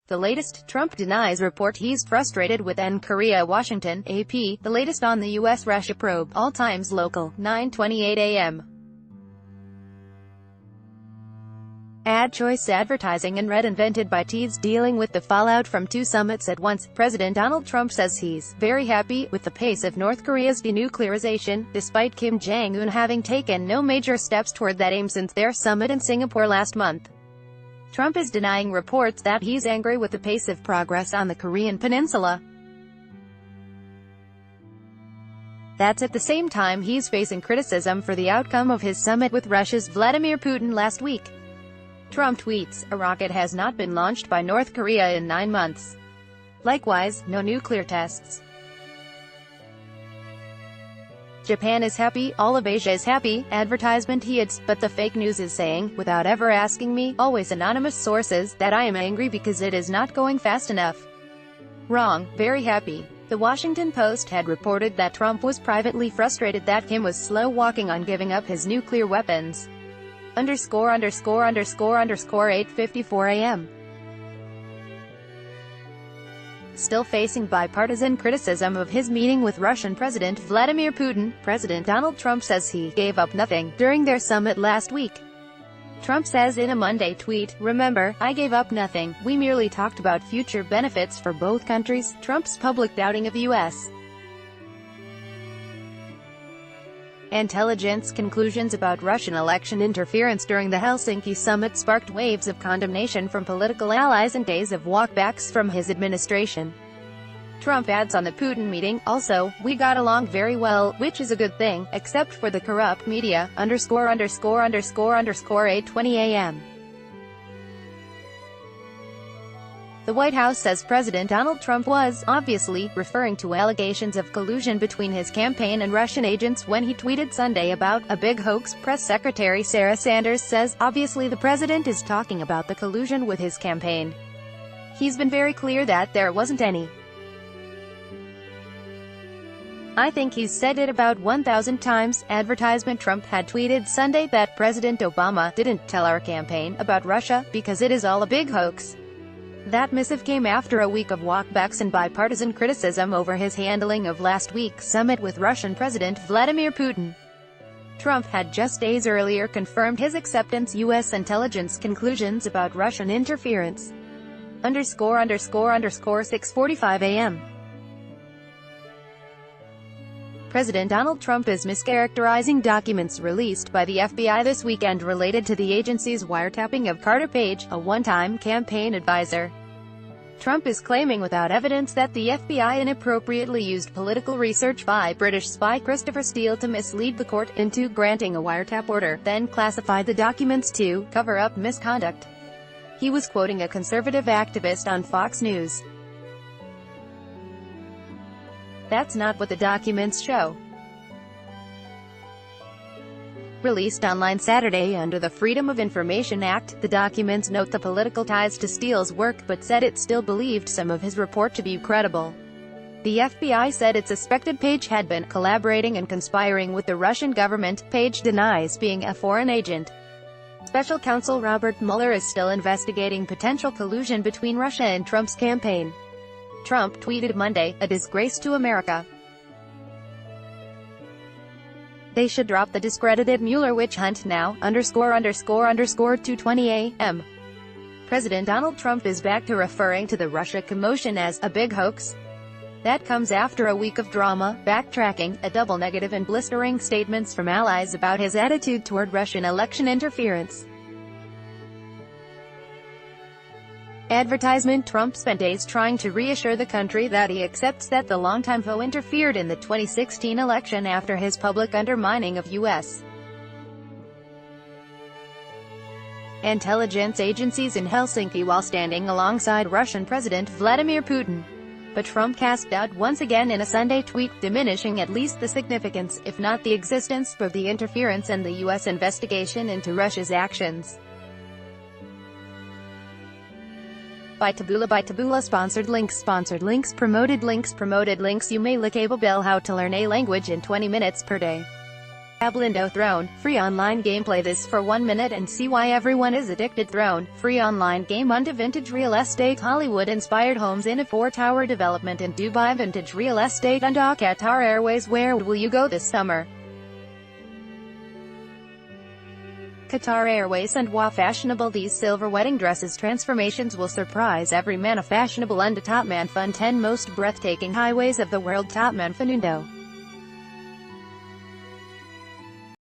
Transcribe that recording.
The latest, Trump denies report he's frustrated with NKorea. Washington, AP, the latest on the U.S.-Russia probe. All times local, 9:28 a.m. Ad choice advertising and red invented by Teeds dealing with the fallout from two summits at once. President Donald Trump says he's very happy with the pace of North Korea's denuclearization, despite Kim Jong-un having taken no major steps toward that aim since their summit in Singapore last month. Trump is denying reports that he's angry with the pace of progress on the Korean peninsula. That's at the same time he's facing criticism for the outcome of his summit with Russia's Vladimir Putin last week. Trump tweets, "A rocket has not been launched by North Korea in 9 months. Likewise, no nuclear tests. Japan is happy, all of Asia is happy." Advertisement he adds, but the fake news is saying, without ever asking me, always anonymous sources, that I am angry because it is not going fast enough. Wrong, very happy. The Washington Post had reported that Trump was privately frustrated that Kim was slow-walking on giving up his nuclear weapons. _______, 8:54 a.m. Still facing bipartisan criticism of his meeting with Russian President Vladimir Putin, President Donald Trump says he gave up nothing during their summit last week. Trump says in a Monday tweet, "Remember, I gave up nothing. We merely talked about future benefits for both countries." Trump's public doubting of U.S. intelligence conclusions about Russian election interference during the Helsinki summit sparked waves of condemnation from political allies and days of walkbacks from his administration. Trump adds on the Putin meeting, "Also, we got along very well, which is a good thing, except for the corrupt media, ______, 8:20 a.m. The White House says President Donald Trump was, obviously, referring to allegations of collusion between his campaign and Russian agents when he tweeted Sunday about a big hoax. Press Secretary Sarah Sanders says, "Obviously the president is talking about the collusion with his campaign. He's been very clear that there wasn't any. I think he's said it about 1,000 times." Advertisement Trump had tweeted Sunday that President Obama didn't tell our campaign about Russia, because it is all a big hoax. That missive came after a week of walkbacks and bipartisan criticism over his handling of last week's summit with Russian President Vladimir Putin. Trump had just days earlier confirmed his acceptance U.S. intelligence conclusions about Russian interference. _____, 6:45 a.m. President Donald Trump is mischaracterizing documents released by the FBI this weekend related to the agency's wiretapping of Carter Page, a one-time campaign advisor. Trump is claiming without evidence that the FBI inappropriately used political research by British spy Christopher Steele to mislead the court into granting a wiretap order, then classified the documents to cover up misconduct. He was quoting a conservative activist on Fox News. That's not what the documents show. Released online Saturday under the Freedom of Information Act, the documents note the political ties to Steele's work but said it still believed some of his report to be credible. The FBI said it suspected Page had been collaborating and conspiring with the Russian government. Page denies being a foreign agent. Special counsel Robert Mueller is still investigating potential collusion between Russia and Trump's campaign. Trump tweeted Monday, "A disgrace to America. They should drop the discredited Mueller witch hunt now, _____, 2:20 a.m. President Donald Trump is back to referring to the Russia commotion as a big hoax. That comes after a week of drama, backtracking, a double negative and blistering statements from allies about his attitude toward Russian election interference. Advertisement Trump spent days trying to reassure the country that he accepts that the longtime foe interfered in the 2016 election after his public undermining of U.S. intelligence agencies in Helsinki while standing alongside Russian President Vladimir Putin. But Trump cast doubt once again in a Sunday tweet, diminishing at least the significance, if not the existence, of the interference and the U.S. investigation into Russia's actions. By Taboola Sponsored links promoted links You may click cable bell. How to learn a language in 20 minutes per day. Ablindo Throne, free online gameplay. This for 1 minute and see why everyone is addicted. Throne, free online game under vintage real estate. Hollywood-inspired homes in a 4-tower development in Dubai. Vintage real estate under Qatar Airways. Where will you go this summer? Qatar Airways and wow, fashionable. These silver wedding dresses transformations will surprise every man. A fashionable and a top man fun. 10 most breathtaking highways of the world. Top man Fanundo.